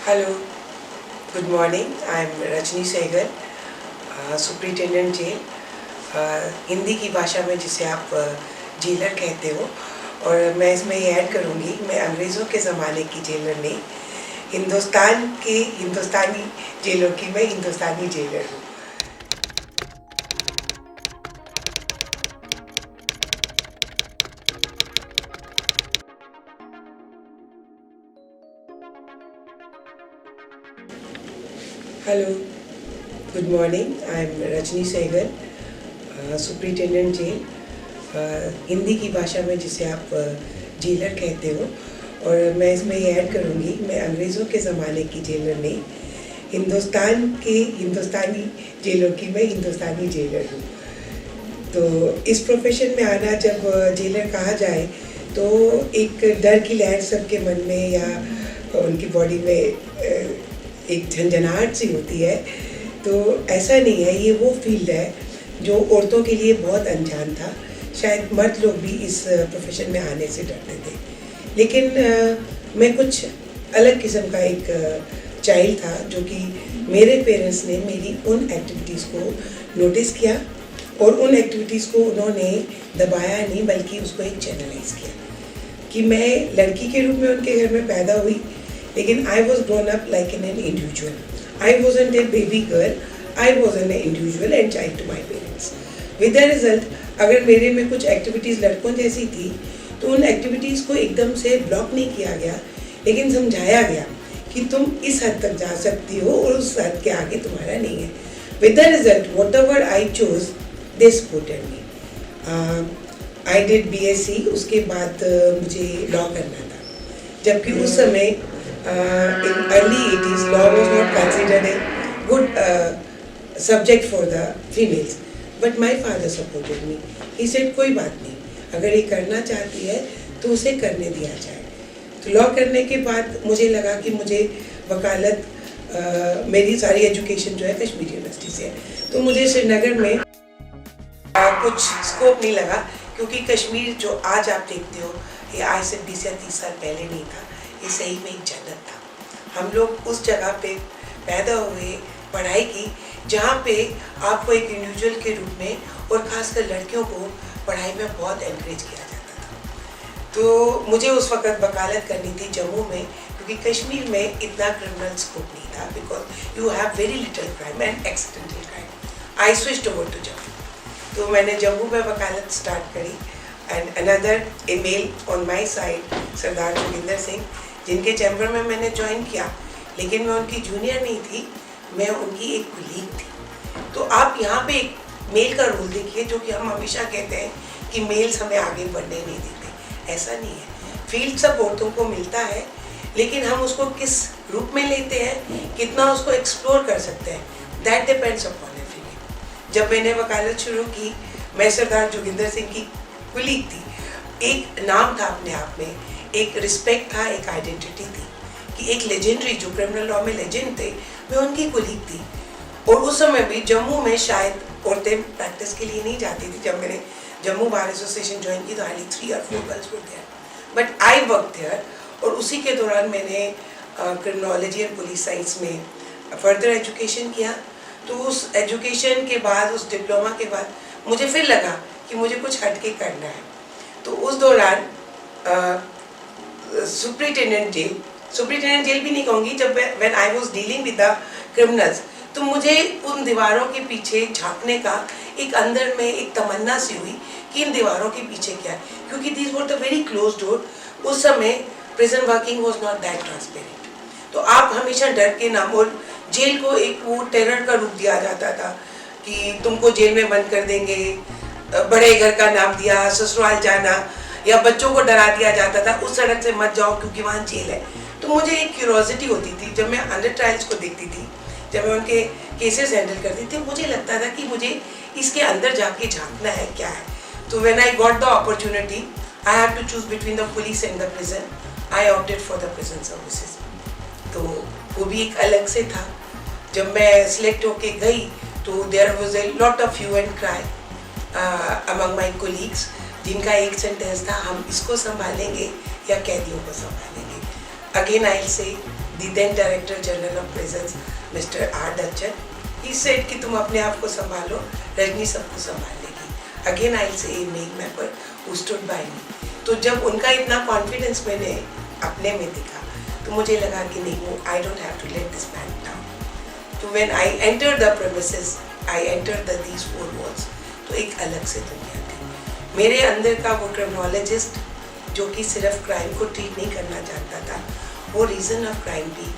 Hello, good morning. I'm Rajni Sehgal, superintendent jail. Hindi की भाषा में जिसे आप जेलर कहते हो, और मैं इसमें ये ऐड करूँगी, मैं अंग्रेज़ों के ज़माने की जेलर नहीं, हिंदुस्तान के हिंदुस्तानी जेलों की मैं हिंदुस्तानी जेलर हूँ। Hello, good morning. I am Rajni Sehgal, superintendent jail. Hindi की भाषा में जिसे आप जेलर कहते हो, और मैं इसमें ये ऐड करूँगी, मैं अंग्रेज़ों के ज़माने की जेलर नहीं, हिंदुस्तान के हिंदुस्तानी जेलों की मैं हिंदुस्तानी जेलर हूँ। तो इस प्रोफेशन में आना, जब जेलर कहा जाए तो एक डर की लहर सबके मन में या उनकी बॉडी में एक झंझनाहट सी होती है। तो ऐसा नहीं है, ये वो फील्ड है जो औरतों के लिए बहुत अनजान था। शायद मर्द लोग भी इस प्रोफेशन में आने से डरते थे, लेकिन मैं कुछ अलग किस्म का एक चाइल्ड था, जो कि मेरे पेरेंट्स ने मेरी उन एक्टिविटीज़ को नोटिस किया और उन एक्टिविटीज़ को उन्होंने दबाया नहीं, बल्कि उसको एक चैनलाइज किया कि मैं लड़की के रूप में उनके घर में पैदा हुई, लेकिन I was grown up like an individual. I wasn't a baby girl, I was an individual and child to my parents. With the result, अगर मेरे में कुछ एक्टिविटीज़ लड़कों जैसी थी, तो उन एक्टिविटीज़ को एकदम से ब्लॉक नहीं किया गया, लेकिन समझाया गया कि तुम इस हद तक जा सकती हो और उस हद के आगे तुम्हारा नहीं है। With the result, what ever I choose, they supported me. I did BSc, उसके बाद मुझे लॉ करना था, जबकि उस समय in early 80s law was not considered a good subject for the females, but my father supported me. He said कोई बात नहीं, अगर ये करना चाहती है तो उसे करने दिया जाए। तो लॉ करने के बाद मुझे लगा कि मुझे वकालत, मेरी सारी एजुकेशन जो है कश्मीर यूनिवर्सिटी से है, तो मुझे श्रीनगर में कुछ स्कोप नहीं लगा, क्योंकि कश्मीर जो आज आप देखते हो, ये आज से 20 या 30 साल पहले नहीं था। ये सही में एक जन्नत था। हम लोग उस जगह पे पैदा हुए, पढ़ाई की, जहाँ पे आपको एक इंडिविजुअल के रूप में, और ख़ासकर लड़कियों को पढ़ाई में बहुत एनकरेज किया जाता था। तो मुझे उस वक़्त वकालत करनी थी जम्मू में, क्योंकि कश्मीर में इतना क्रिमिनल स्कोप नहीं था, because you have very little crime and accidental crime. I switched over to Jammu. तो मैंने जम्मू में वकालत स्टार्ट करी, and another a male on my side, Sardar Joginder Singh, जिनके चैम्बर में मैंने ज्वाइन किया, लेकिन मैं उनकी जूनियर नहीं थी, मैं उनकी एक कुलीग थी। तो आप यहाँ पे एक मेल का रोल देखिए, जो कि हम हमेशा कहते हैं कि मेल्स हमें आगे बढ़ने नहीं देते। ऐसा नहीं है, फील्ड सब औरतों को मिलता है, लेकिन हम उसको किस रूप में लेते हैं, कितना उसको एक्सप्लोर कर सकते हैं, that depends upon a female. जब मैंने वकालत शुरू की, मैं सरदार जोगिंदर सिंह की कुलीग थी। एक नाम था अपने आप में, एक रिस्पेक्ट था, एक आइडेंटिटी थी कि एक लेजेंडरी, जो क्रिमिनल लॉ में लेजेंड थे, मैं उनकी कुलीग थी। और उस समय भी जम्मू में शायद औरतें प्रैक्टिस के लिए नहीं जाती थी। जब मैंने जम्मू बार एसोसिएशन ज्वाइन की, तो hardly 3 or 4 girls were there, but I work there. और उसी के दौरान मैंने क्रिमिनोलॉजी एंड पुलिस साइंस में फर्दर एजुकेशन किया। तो उस एजुकेशन के बाद, उस डिप्लोमा के बाद, मुझे फिर लगा कि मुझे कुछ हटके करना है। तो उस दौरान सुप्रिटेंडेंट जेल भी नहीं कहूँगी, जब when I was dealing with the criminals, तो मुझे उन दीवारों के पीछे झांकने का एक अंदर में एक तमन्ना सी हुई कि इन दीवारों के पीछे क्या है, क्योंकि these were the very close door. उस समय prison working was not that transparent. तो आप हमेशा डर के नाम, और जेल को एक वो टेरर का रूप दिया जाता था कि तुमको जेल में बंद कर देंगे, बड़े घर का नाम दिया, ससुराल जाना, या बच्चों को डरा दिया जाता था, उस सड़क से मत जाओ क्योंकि वहाँ जेल है। तो मुझे एक क्यूरोसिटी होती थी, जब मैं अंडर ट्रायल्स को देखती थी, जब मैं उनके केसेस हैंडल करती थी, मुझे लगता था कि मुझे इसके अंदर जाके झांकना है क्या है। तो when I got the opportunity, I have to choose between the police and the prison, I opted for the prison services. तो वो भी एक अलग से था। जब मैं सिलेक्ट होके गई, तो there was a lot of hue and cry among my colleagues, जिनका एक सेंटेंस था, हम इसको संभालेंगे या कैदियों को संभालेंगे। अगेन आई से the then Director General of Prisons, Mr. R. Dachat. He said कि तुम अपने आप को संभालो, रजनी सबको संभाल लेगी. Again I'll say a male member who stood by me. तो जब उनका इतना confidence मैंने अपने में दिखा, तो मुझे लगा कि नहीं, वो I don't have to let this man down. तो when I entered the premises, I entered these four walls. तो एक अलग से दुनिया थी. मेरे अंदर का वो क्रिमिनोलॉजिस्ट जो कि सिर्फ क्राइम को ट्रीट नहीं करना चाहता था, वो रीज़न ऑफ क्राइम भी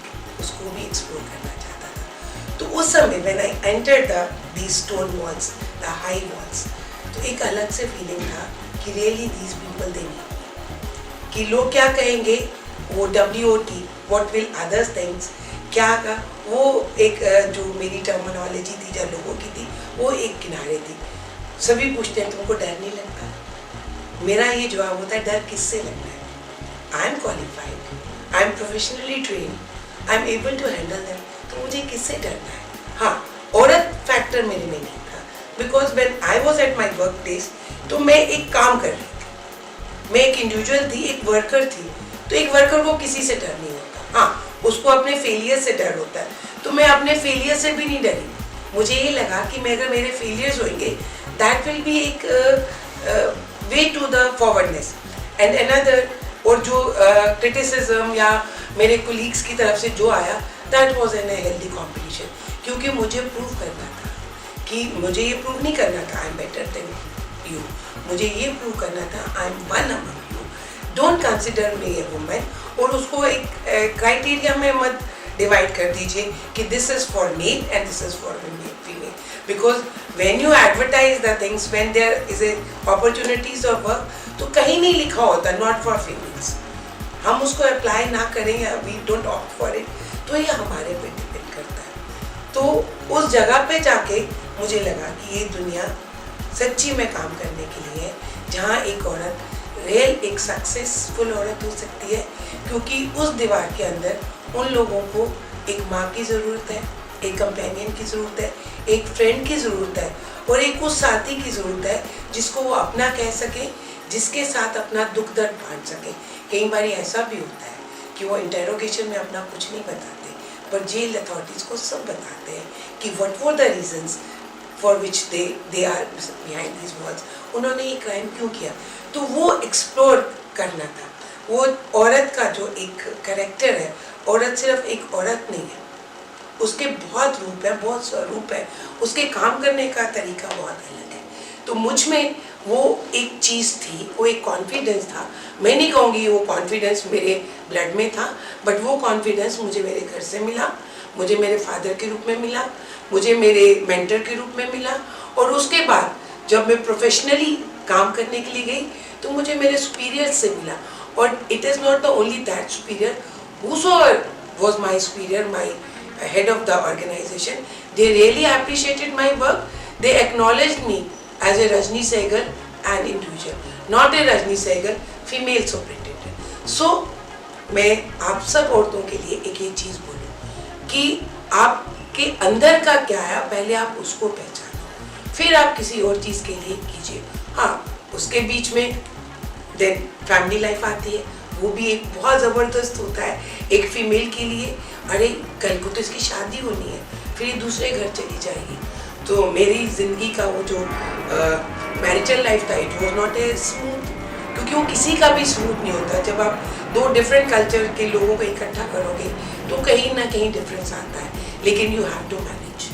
उसको भी एक्सप्लोर करना चाहता था. तो उस समय when I entered these stone walls, the high walls, तो एक अलग से फीलिंग था कि really these people they need, कि लोग क्या कहेंगे, वो WOT, what will others things, क्या का वो एक जो मेरी टर्मिनोलॉजी थी जो लोगों की थी, वो एक किनारे थी. सभी पूछते हैं तुमको डर नहीं लगता? मेरा ये जवाब होता है, डर किससे लगता है? I am qualified, I am professionally train, I am able to handle them. तो मुझे किससे डरना है? हाँ, औरत फैक्टर मेरे में नहीं था, because when I was at my work place, तो मैं एक काम कर रही थी, मैं एक इंडिविजुअल थी, एक वर्कर थी. तो एक वर्कर को किसी से डर नहीं होता. हाँ, उसको अपने फेलियर से डर होता है. तो मैं अपने फेलियर से भी नहीं डरी. मुझे ये लगा कि मैं अगर मेरे फेलियर्स होंगे, दैट विल बी एक way to the forwardness. And another, और जो क्रिटिसिज्म या मेरे कोलीग्स की तरफ से जो आया, that was an healthy competition. क्योंकि मुझे प्रूव करना था, कि मुझे ये प्रूव नहीं करना था I am better than you, मुझे ये प्रूव करना था I am one among you, don't consider me A women. और उसको एक क्राइटेरिया में मत डिवाइड कर दीजिए कि this is for male and this is for female, because when you advertise the things, when there is a opportunities of work, तो कहीं नहीं लिखा होता नॉट फॉर फीमेल्स. हम उसको अप्लाई ना करें या we don't opt for it, तो ये हमारे पे डिपेंड करता है. तो उस जगह पे जाके मुझे लगा कि ये दुनिया सच्ची में काम करने के लिए है, जहाँ एक औरत रियल एक सक्सेसफुल औरत हो सकती है. क्योंकि उस दीवार के अंदर उन लोगों को एक माँ की ज़रूरत है, एक कंपेनियन की ज़रूरत है, एक फ्रेंड की ज़रूरत है, और एक उस साथी की ज़रूरत है जिसको वो अपना कह सके, जिसके साथ अपना दुख दर्द बांट सके. कई बार ऐसा भी होता है कि वो इंटेरोगेशन में अपना कुछ नहीं बताते, पर जेल अथॉरिटीज़ को सब बताते हैं कि what were the reasons for which they are behind these walls, उन्होंने ये क्राइम क्यों किया. तो वो एक्सप्लोर करना था. वो औरत का जो एक कैरेक्टर है, औरत सिर्फ एक औरत नहीं है, उसके बहुत रूप है, बहुत स्वरूप है, उसके काम करने का तरीका बहुत अलग है. तो मुझ में वो एक चीज़ थी, वो एक कॉन्फिडेंस था. मैं नहीं कहूँगी वो कॉन्फिडेंस मेरे ब्लड में था, बट वो कॉन्फिडेंस मुझे मेरे घर से मिला, मुझे मेरे फादर के रूप में मिला, मुझे मेरे मेंटर के रूप में मिला. और उसके बाद जब मैं प्रोफेशनली काम करने के लिए गई, तो मुझे मेरे सुपीरियर्स से मिला. और it is not the only that superior, whosoever was my superior, my head of the organization, they really appreciated my work. They acknowledged me as a Rajni Sehgal an individual, not a Rajni Sehgal female superintendent. So मैं आप सब औरतों के लिए एक ही चीज़ बोलूँ कि आपके अंदर का क्या है, पहले आप उसको पहचानो, फिर आप किसी और चीज़ के लिए कीजिए. हाँ, उसके बीच में देन फैमिली लाइफ आती है, वो भी एक बहुत ज़बरदस्त होता है एक फीमेल के लिए. अरे कल को तो इसकी शादी होनी है, फिर ये दूसरे घर चली जाएगी. तो मेरी ज़िंदगी का वो जो मैरिटल लाइफ था, it was not a smooth, क्योंकि वो किसी का भी स्मूथ नहीं होता. जब आप दो डिफरेंट कल्चर के लोगों को इकट्ठा करोगे, तो कहीं ना कहीं डिफरेंस आता है, लेकिन यू हैव टू मैनेज.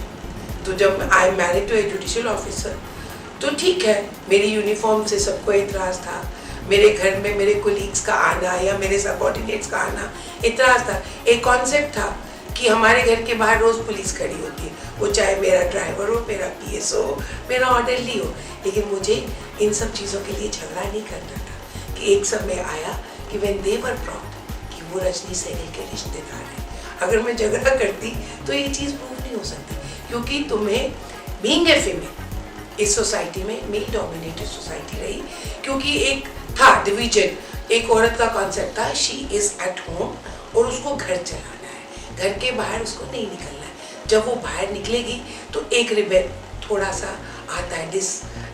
तो जब I am married to a judicial officer, तो ठीक है, मेरी यूनिफॉर्म से सबको एतराज़ था, मेरे घर में मेरे कोलीग्स का आना या मेरे सबऑर्डिनेट्स का आना इतराज़ था. एक कॉन्सेप्ट था कि हमारे घर के बाहर रोज़ पुलिस खड़ी होती है, वो चाहे मेरा ड्राइवर हो, मेरा PS हो, मेरा ऑर्डरली हो. लेकिन मुझे इन सब चीज़ों के लिए झगड़ा नहीं करना था. कि एक समय आया कि व्हेन दे वर प्राउड कि वो रजनी सहगल के रिश्तेदार हैं, अगर मैं झगड़ा करती तो ये चीज़ प्रूव नहीं हो सकती. क्योंकि तुम्हें बीइंग ए फीमेल इस सोसाइटी में मेल डोमिनेटेड सोसाइटी रही, क्योंकि एक था डिवीजन, एक औरत का कॉन्सेप्ट था शी इज़ एट होम और उसको घर चलाना है, घर के बाहर उसको नहीं निकलना है. जब वो बाहर निकलेगी तो एक रिबेल थोड़ा सा आता है, डिस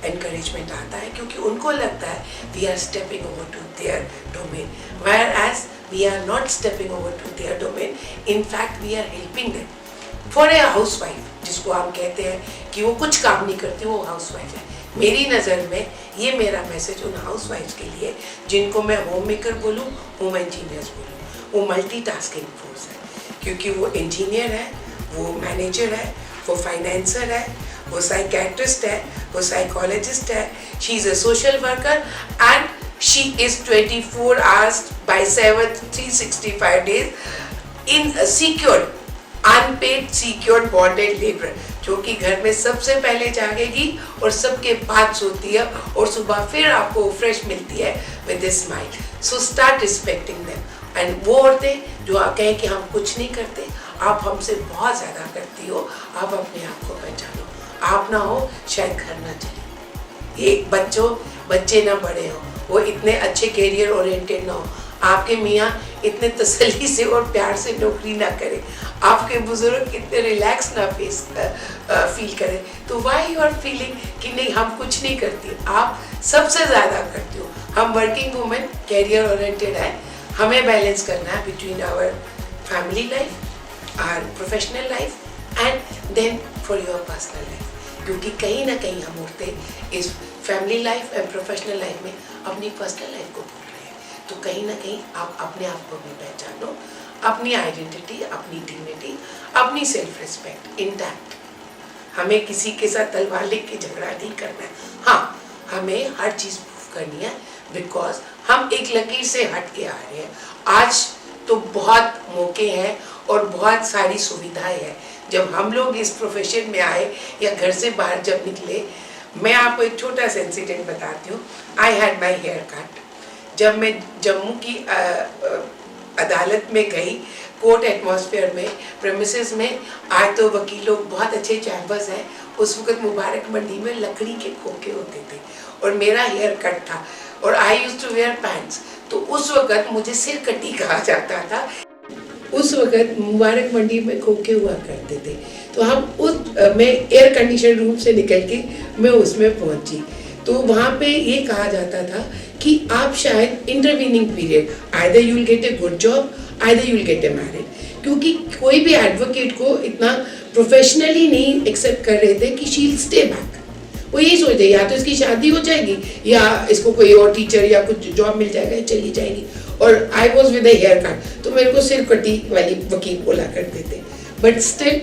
एनकरेजमेंट आता है, क्योंकि उनको लगता है we are stepping over to their domain, where as we are not stepping over to their domain. In fact, we are helping them. For a housewife, जिसको हम कहते हैं कि वो कुछ काम नहीं करती, वो हाउसवाइफ है, मेरी नज़र में ये मेरा मैसेज उन हाउसवाइफ्स के लिए जिनको मैं होम मेकर बोलूँ, होम इंजीनियर्स बोलूँ, वो मल्टीटास्किंग फोर्स है, क्योंकि वो इंजीनियर है, वो मैनेजर है, वो फाइनेंसर है, वो साइकेट्रिस्ट है, वो साइकोलॉजिस्ट है, she is a social worker and she is 24 hours by 7 365 days in a secured unpaid secured bonded labour, जो कि घर में सबसे पहले जागेगी और सबके बाद सोती है और सुबह फिर आपको फ्रेश मिलती है with this smile. So start respecting them. And वो औरतें जो आप कहें कि हम कुछ नहीं करते, आप हमसे बहुत ज़्यादा करती हो, आप अपने आप को पहचानो. आप ना हो शायद घर ना चले, एक बच्चे ना बड़े हो, वो इतने अच्छे कैरियर ओरिएंटेड ना हो, आपके मियाँ इतने तसल्ली से और प्यार से नौकरी ना करें, आपके बुजुर्ग इतने रिलैक्स ना फील करें, तो वाई यू आर फीलिंग कि नहीं हम कुछ नहीं करती. आप सबसे ज़्यादा करती हो. हम वर्किंग वुमेन कैरियर ओरिएंटेड है, हमें बैलेंस करना है between our family life, our professional life and then for your personal life. क्योंकि कहीं ना कहीं हम उठते इस family life and professional life में अपनी पर्सनल लाइफ को भूल रहे हैं. तो कहीं ना कहीं आप अपने आप को भी पहचानो, अपनी आइडेंटिटी, अपनी डिग्निटी, अपनी सेल्फ रिस्पेक्ट इंटैक्ट. हमें किसी के साथ तलवार लेके झगड़ा नहीं करना है. हाँ, हमें हर चीज़ प्रूव करनी है बिकॉज हम एक लकीर से हट के आ रहे हैं. आज तो बहुत मौके हैं और बहुत सारी सुविधाएं हैं. जब हम लोग इस प्रोफेशन में आए या घर से बाहर जब निकले, मैं आपको एक छोटा सा इंसिडेंट बताती हूँ. I had my hair cut. जब मैं जम्मू की अदालत में गई, कोर्ट एटमॉस्फेयर में, प्रेमिसेस में, आज तो वकीलों बहुत अच्छे चैम्बर्स हैं. उस वक्त मुबारक मंडी में लकड़ी के खोखे होते थे और मेरा हेयर कट था और I used to wear pants. तो उस वक्त मुझे सिर कटी कहा जाता था. उस वक्त मुबारक मंडी में खोखे हुआ करते थे. तो मैं एयर कंडीशन रूम से निकल के मैं उसमें पहुंची. तो वहाँ पे ये कहा जाता था कि आप शायद intervening period, either you will get a good job, either you will get A married. क्योंकि कोई भी एडवोकेट को इतना प्रोफेशनली नहीं एक्सेप्ट कर रहे थे कि शी विल स्टे बैक. वो यही सोचते या तो इसकी शादी हो जाएगी या इसको कोई और टीचर या कुछ जॉब मिल जाएगा, चली जाएगी. और I was with a hair cut, तो मेरे को सिर कटी वाली वकील बोला करते थे. But still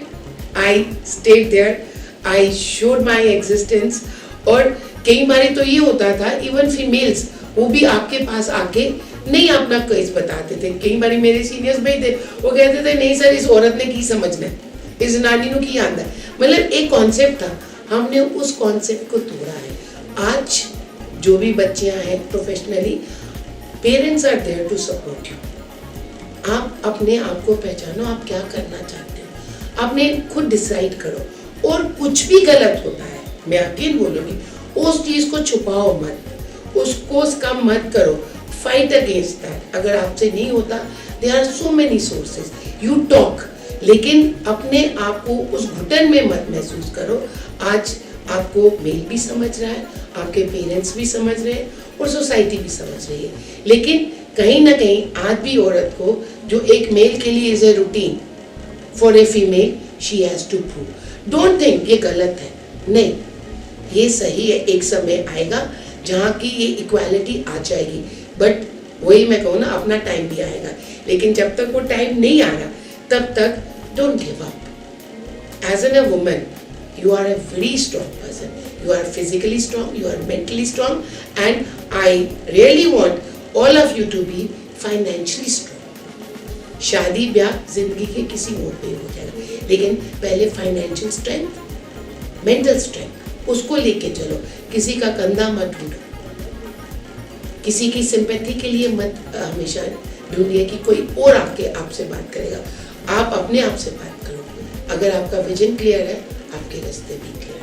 I stayed there, I showed my existence. और कई बार तो ये होता था, इवन फीमेल्स वो भी आपके पास आके नहीं अपना केस बताते थे. कई बार मेरे सीनियर्स भाई थे, वो कहते थे नहीं सर इस औरत ने की समझना है, इस नानी ने की आंदा. मतलब एक कॉन्सेप्ट था, हमने उस कॉन्सेप्ट को तोड़ा है. आज जो भी बच्चियां हैं professionally, parents are there to support you. आप अपने आप को पहचानो, आप क्या करना चाहते हो, आपने खुद डिसाइड करो. और कुछ भी गलत होता है, मैं अगेन बोलूँगी, उस चीज़ को छुपाओ मत, उसको कम मत करो, फाइट अगेंस्ट दैट. अगर आपसे नहीं होता, there are so many sources, you talk, लेकिन अपने आप को उस घुटन में मत महसूस करो. आज आपको मेल भी समझ रहा है, आपके पेरेंट्स भी समझ रहे हैं और सोसाइटी भी समझ रही है. लेकिन कहीं ना कहीं आज भी औरत को, जो एक मेल के लिए is a routine, for a female she has to prove. Don't think ये गलत है, नहीं, ये सही है. एक समय आएगा जहाँ की ये इक्वालिटी आ जाएगी. बट वही मैं कहूँ ना, अपना टाइम भी आएगा. लेकिन जब तक वो टाइम नहीं आ रहा, तब तक don't give up. As an a woman, you are a very strong person. You are physically strong, you are mentally strong, and I really want all of you to be financially strong. शादी ब्याह जिंदगी के किसी मोड़ पे हो जाएगा, लेकिन पहले फाइनेंशियल स्ट्रेंथ, मेंटल स्ट्रेंथ, उसको लेके चलो. किसी का कंधा मत ढूंढो, किसी की सिंपैथी के लिए मत हमेशा ढूंढिए कि कोई और आपसे बात करेगा. आप अपने आप से बात करो. अगर आपका विजन क्लियर है, आपके रास्ते भी क्लियर.